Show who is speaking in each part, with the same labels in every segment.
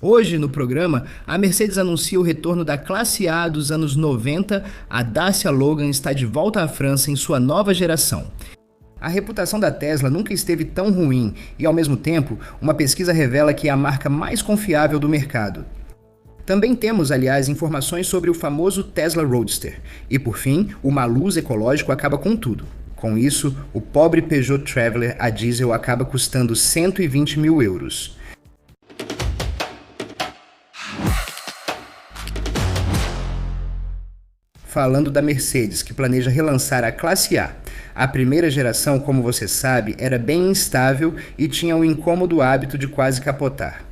Speaker 1: Hoje, no programa, a Mercedes anuncia o retorno da classe A dos anos 90. A Dacia Logan está de volta à França em sua nova geração. A reputação da Tesla nunca esteve tão ruim e, ao mesmo tempo, uma pesquisa revela que é a marca mais confiável do mercado. Também temos, aliás, informações sobre o famoso Tesla Roadster. E, por fim, o malus ecológico acaba com tudo. Com isso, o pobre Peugeot Traveller a diesel acaba custando 120 mil euros. Falando da Mercedes, que planeja relançar a classe A. A primeira geração, como você sabe, era bem instável e tinha o incômodo hábito de quase capotar.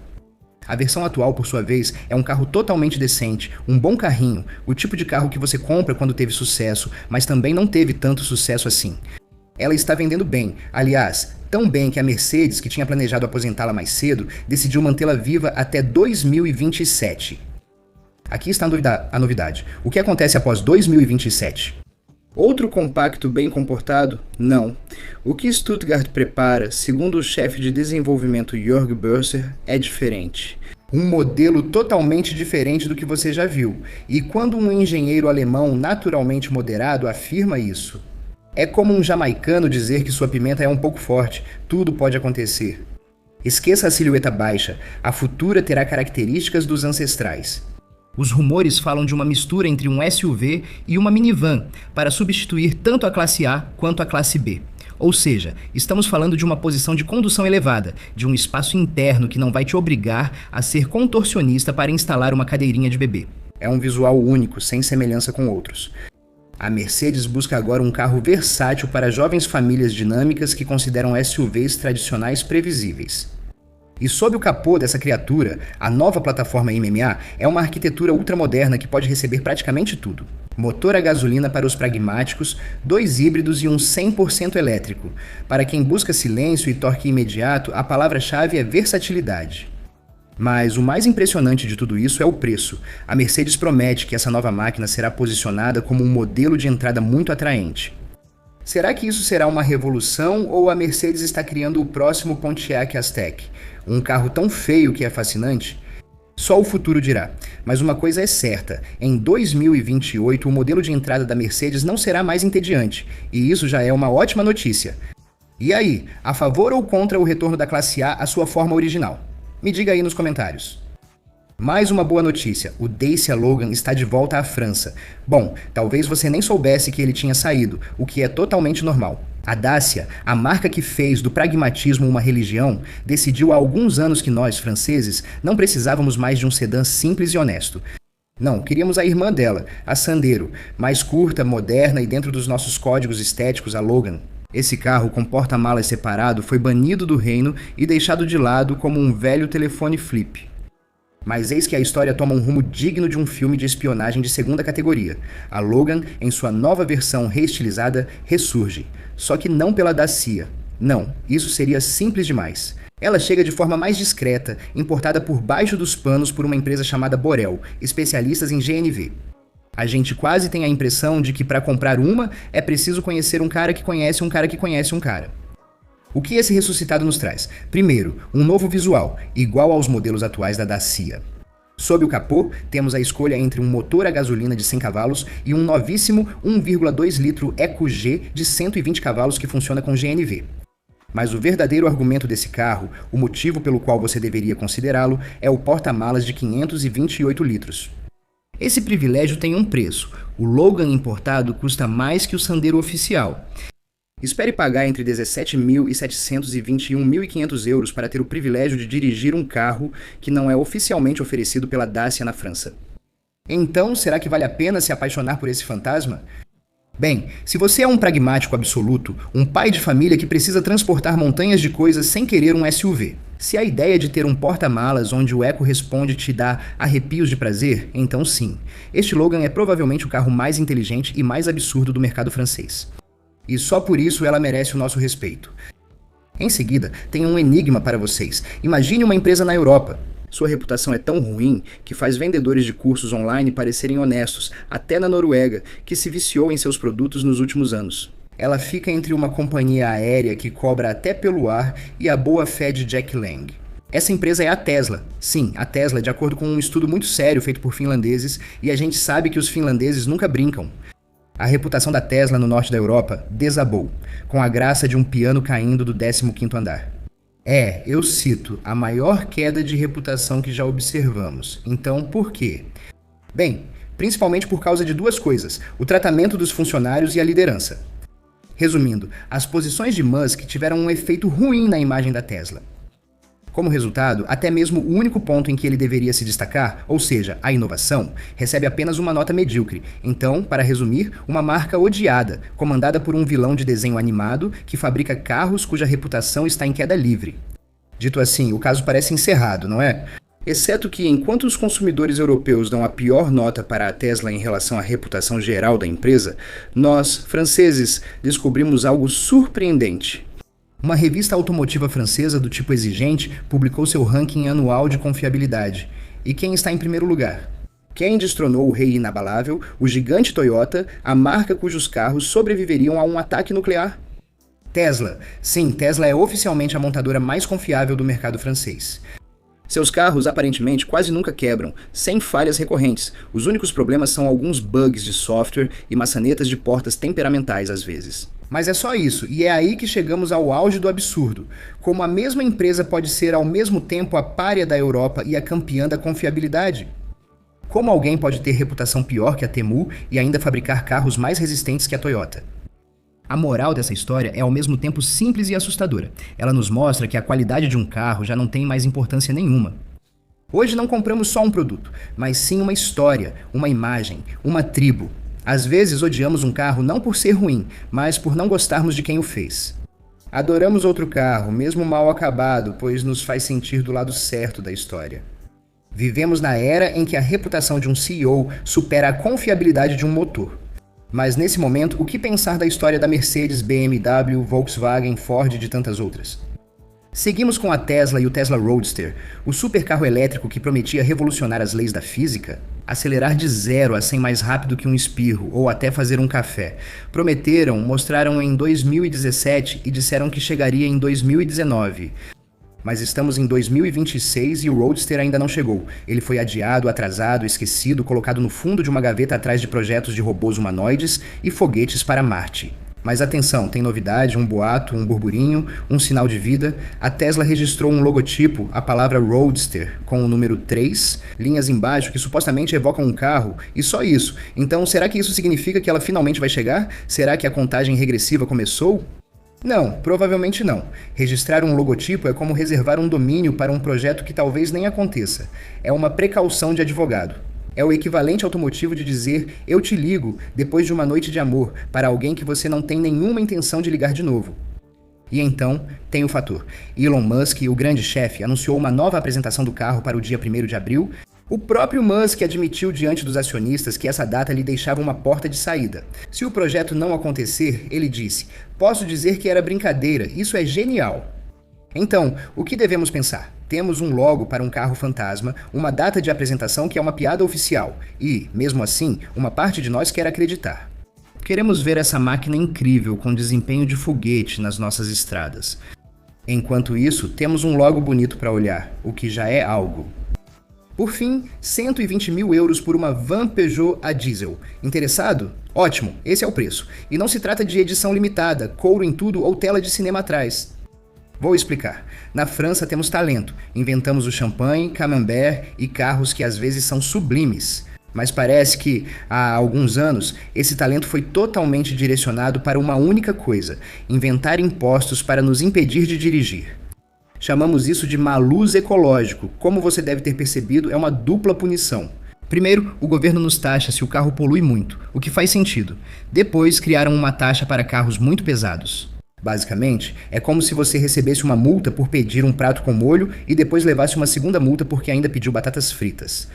Speaker 1: A versão atual, por sua vez, é um carro totalmente decente, um bom carrinho, o tipo de carro que você compra quando teve sucesso, mas também não teve tanto sucesso assim. Ela está vendendo bem, aliás, tão bem que a Mercedes, que tinha planejado aposentá-la mais cedo, decidiu mantê-la viva até 2027. Aqui está a novidade. O que acontece após 2027? Outro compacto bem comportado? Não. O que Stuttgart prepara, segundo o chefe de desenvolvimento Jörg Burser, é diferente. Um modelo totalmente diferente do que você já viu. E quando um engenheiro alemão naturalmente moderado afirma isso, é como um jamaicano dizer que sua pimenta é um pouco forte. Tudo pode acontecer. Esqueça a silhueta baixa. A futura terá características dos ancestrais. Os rumores falam de uma mistura entre um SUV e uma minivan, para substituir tanto a classe A quanto a classe B. Ou seja, estamos falando de uma posição de condução elevada, de um espaço interno que não vai te obrigar a ser contorcionista para instalar uma cadeirinha de bebê. É um visual único, sem semelhança com outros. A Mercedes busca agora um carro versátil para jovens famílias dinâmicas que consideram SUVs tradicionais previsíveis. E sob o capô dessa criatura, a nova plataforma MMA é uma arquitetura ultramoderna que pode receber praticamente tudo. Motor a gasolina para os pragmáticos, 2 híbridos e um 100% elétrico. Para quem busca silêncio e torque imediato, a palavra-chave é versatilidade. Mas o mais impressionante de tudo isso é o preço. A Mercedes promete que essa nova máquina será posicionada como um modelo de entrada muito atraente. Será que isso será uma revolução ou a Mercedes está criando o próximo Pontiac Aztek? Um carro tão feio que é fascinante? Só o futuro dirá. Mas uma coisa é certa, em 2028 o modelo de entrada da Mercedes não será mais entediante, e isso já é uma ótima notícia. E aí, a favor ou contra o retorno da classe A à sua forma original? Me diga aí nos comentários. Mais uma boa notícia, o Dacia Logan está de volta à França. Bom, talvez você nem soubesse que ele tinha saído, o que é totalmente normal. A Dacia, a marca que fez do pragmatismo uma religião, decidiu há alguns anos que nós, franceses, não precisávamos mais de um sedã simples e honesto. Não, queríamos a irmã dela, a Sandero, mais curta, moderna e dentro dos nossos códigos estéticos, a Logan. Esse carro com porta-malas separado foi banido do reino e deixado de lado como um velho telefone flip. Mas eis que a história toma um rumo digno de um filme de espionagem de segunda categoria. A Logan, em sua nova versão reestilizada, ressurge. Só que não pela Dacia. Não, isso seria simples demais. Ela chega de forma mais discreta, importada por baixo dos panos por uma empresa chamada Borel, especialistas em GNV. A gente quase tem a impressão de que para comprar uma é preciso conhecer um cara que conhece um cara que conhece um cara. O que esse ressuscitado nos traz? Primeiro, um novo visual, igual aos modelos atuais da Dacia. Sob o capô, temos a escolha entre um motor a gasolina de 100 cavalos e um novíssimo 1,2 litro EcoG de 120 cavalos que funciona com GNV. Mas o verdadeiro argumento desse carro, o motivo pelo qual você deveria considerá-lo, é o porta-malas de 528 litros. Esse privilégio tem um preço. O Logan importado custa mais que o Sandero oficial. Espere pagar entre 17.700 e 21.500 euros para ter o privilégio de dirigir um carro que não é oficialmente oferecido pela Dacia na França. Então, será que vale a pena se apaixonar por esse fantasma? Bem, se você é um pragmático absoluto, um pai de família que precisa transportar montanhas de coisas sem querer um SUV, se a ideia de ter um porta-malas onde o Eco responde te dá arrepios de prazer, então sim. Este Logan é provavelmente o carro mais inteligente e mais absurdo do mercado francês. E só por isso ela merece o nosso respeito. Em seguida, tem um enigma para vocês. Imagine uma empresa na Europa. Sua reputação é tão ruim que faz vendedores de cursos online parecerem honestos, até na Noruega, que se viciou em seus produtos nos últimos anos. Ela fica entre uma companhia aérea que cobra até pelo ar e a boa-fé de Jack Lang. Essa empresa é a Tesla. Sim, a Tesla, de acordo com um estudo muito sério feito por finlandeses, e a gente sabe que os finlandeses nunca brincam. A reputação da Tesla no norte da Europa desabou, com a graça de um piano caindo do 15º andar. Eu cito, a maior queda de reputação que já observamos. Então, por quê? Bem, principalmente por causa de duas coisas: o tratamento dos funcionários e a liderança. Resumindo, as posições de Musk tiveram um efeito ruim na imagem da Tesla. Como resultado, até mesmo o único ponto em que ele deveria se destacar, ou seja, a inovação, recebe apenas uma nota medíocre. Então, para resumir, uma marca odiada, comandada por um vilão de desenho animado que fabrica carros cuja reputação está em queda livre. Dito assim, o caso parece encerrado, não é? Exceto que, enquanto os consumidores europeus dão a pior nota para a Tesla em relação à reputação geral da empresa, nós, franceses, descobrimos algo surpreendente. Uma revista automotiva francesa do tipo exigente publicou seu ranking anual de confiabilidade. E quem está em primeiro lugar? Quem destronou o rei inabalável, o gigante Toyota, a marca cujos carros sobreviveriam a um ataque nuclear? Tesla. Sim, Tesla é oficialmente a montadora mais confiável do mercado francês. Seus carros aparentemente quase nunca quebram, sem falhas recorrentes. Os únicos problemas são alguns bugs de software e maçanetas de portas temperamentais às vezes. Mas é só isso, e é aí que chegamos ao auge do absurdo. Como a mesma empresa pode ser ao mesmo tempo a pária da Europa e a campeã da confiabilidade? Como alguém pode ter reputação pior que a Temu e ainda fabricar carros mais resistentes que a Toyota? A moral dessa história é ao mesmo tempo simples e assustadora. Ela nos mostra que a qualidade de um carro já não tem mais importância nenhuma. Hoje não compramos só um produto, mas sim uma história, uma imagem, uma tribo. Às vezes odiamos um carro não por ser ruim, mas por não gostarmos de quem o fez. Adoramos outro carro, mesmo mal acabado, pois nos faz sentir do lado certo da história. Vivemos na era em que a reputação de um CEO supera a confiabilidade de um motor. Mas nesse momento, o que pensar da história da Mercedes, BMW, Volkswagen, Ford e de tantas outras? Seguimos com a Tesla e o Tesla Roadster, o supercarro elétrico que prometia revolucionar as leis da física, acelerar de 0 a 100 mais rápido que um espirro ou até fazer um café. Prometeram, mostraram em 2017 e disseram que chegaria em 2019. Mas estamos em 2026 e o Roadster ainda não chegou. Ele foi adiado, atrasado, esquecido, colocado no fundo de uma gaveta atrás de projetos de robôs humanoides e foguetes para Marte. Mas atenção, tem novidade, um boato, um burburinho, um sinal de vida. A Tesla registrou um logotipo, a palavra Roadster, com o número 3, linhas embaixo que supostamente evocam um carro, e só isso. Então, será que isso significa que ela finalmente vai chegar? Será que a contagem regressiva começou? Não, provavelmente não. Registrar um logotipo é como reservar um domínio para um projeto que talvez nem aconteça. É uma precaução de advogado. É o equivalente automotivo de dizer "eu te ligo" depois de uma noite de amor para alguém que você não tem nenhuma intenção de ligar de novo. E então, tem o fator. Elon Musk, o grande chefe, anunciou uma nova apresentação do carro para o dia 1º de abril. O próprio Musk admitiu diante dos acionistas que essa data lhe deixava uma porta de saída. Se o projeto não acontecer, ele disse: "Posso dizer que era brincadeira, isso é genial." Então, o que devemos pensar? Temos um logo para um carro fantasma, uma data de apresentação que é uma piada oficial e, mesmo assim, uma parte de nós quer acreditar. Queremos ver essa máquina incrível com desempenho de foguete nas nossas estradas. Enquanto isso, temos um logo bonito para olhar, o que já é algo. Por fim, 120 mil euros por uma van Peugeot a diesel. Interessado? Ótimo, esse é o preço. E não se trata de edição limitada, couro em tudo ou tela de cinema atrás. Vou explicar. Na França temos talento. Inventamos o champanhe, camembert e carros que às vezes são sublimes. Mas parece que, há alguns anos, esse talento foi totalmente direcionado para uma única coisa: inventar impostos para nos impedir de dirigir. Chamamos isso de malus ecológico. Como você deve ter percebido, é uma dupla punição. Primeiro, o governo nos taxa se o carro polui muito, o que faz sentido. Depois, criaram uma taxa para carros muito pesados. Basicamente, é como se você recebesse uma multa por pedir um prato com molho e depois levasse uma segunda multa porque ainda pediu batatas fritas.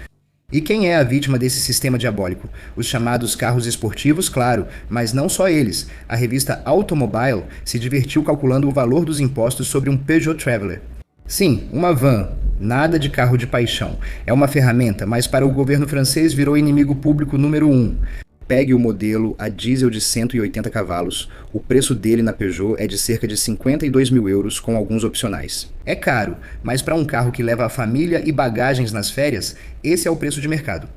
Speaker 1: E quem é a vítima desse sistema diabólico? Os chamados carros esportivos, claro, mas não só eles. A revista Automobile se divertiu calculando o valor dos impostos sobre um Peugeot Traveler. Sim, uma van, nada de carro de paixão. É uma ferramenta, mas para o governo francês virou inimigo público número 1. Pegue o modelo a diesel de 180 cavalos. O preço dele na Peugeot é de cerca de 52 mil euros com alguns opcionais. É caro, mas para um carro que leva a família e bagagens nas férias, esse é o preço de mercado.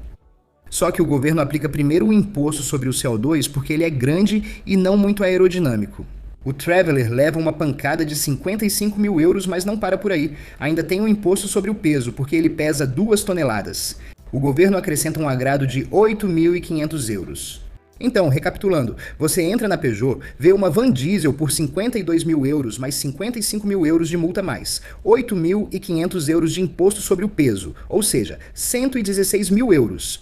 Speaker 1: Só que o governo aplica primeiro o imposto sobre o CO2 porque ele é grande e não muito aerodinâmico. O Traveller leva uma pancada de 55 mil euros, mas não para por aí. Ainda tem um imposto sobre o peso, porque ele pesa 2 toneladas. O governo acrescenta um agrado de 8.500 euros. Então, recapitulando, você entra na Peugeot, vê uma van diesel por 52 mil euros, mais 55 mil euros de multa mais, 8.500 euros de imposto sobre o peso, ou seja, 116 mil euros.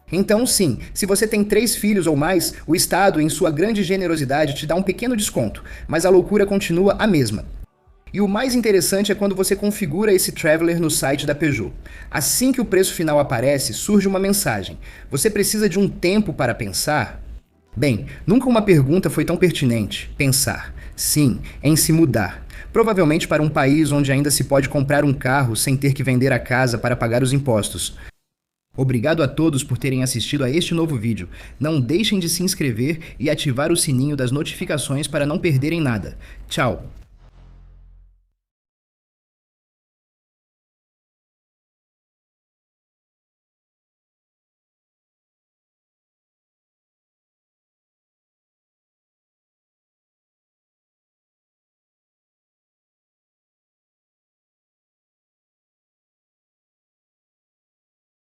Speaker 1: Então, sim, se você tem 3 filhos ou mais, o Estado, em sua grande generosidade, te dá um pequeno desconto, mas a loucura continua a mesma. E o mais interessante é quando você configura esse Traveller no site da Peugeot. Assim que o preço final aparece, surge uma mensagem. Você precisa de um tempo para pensar? Bem, nunca uma pergunta foi tão pertinente. Pensar. Sim, em se mudar. Provavelmente para um país onde ainda se pode comprar um carro sem ter que vender a casa para pagar os impostos. Obrigado a todos por terem assistido a este novo vídeo. Não deixem de se inscrever e ativar o sininho das notificações para não perderem nada. Tchau!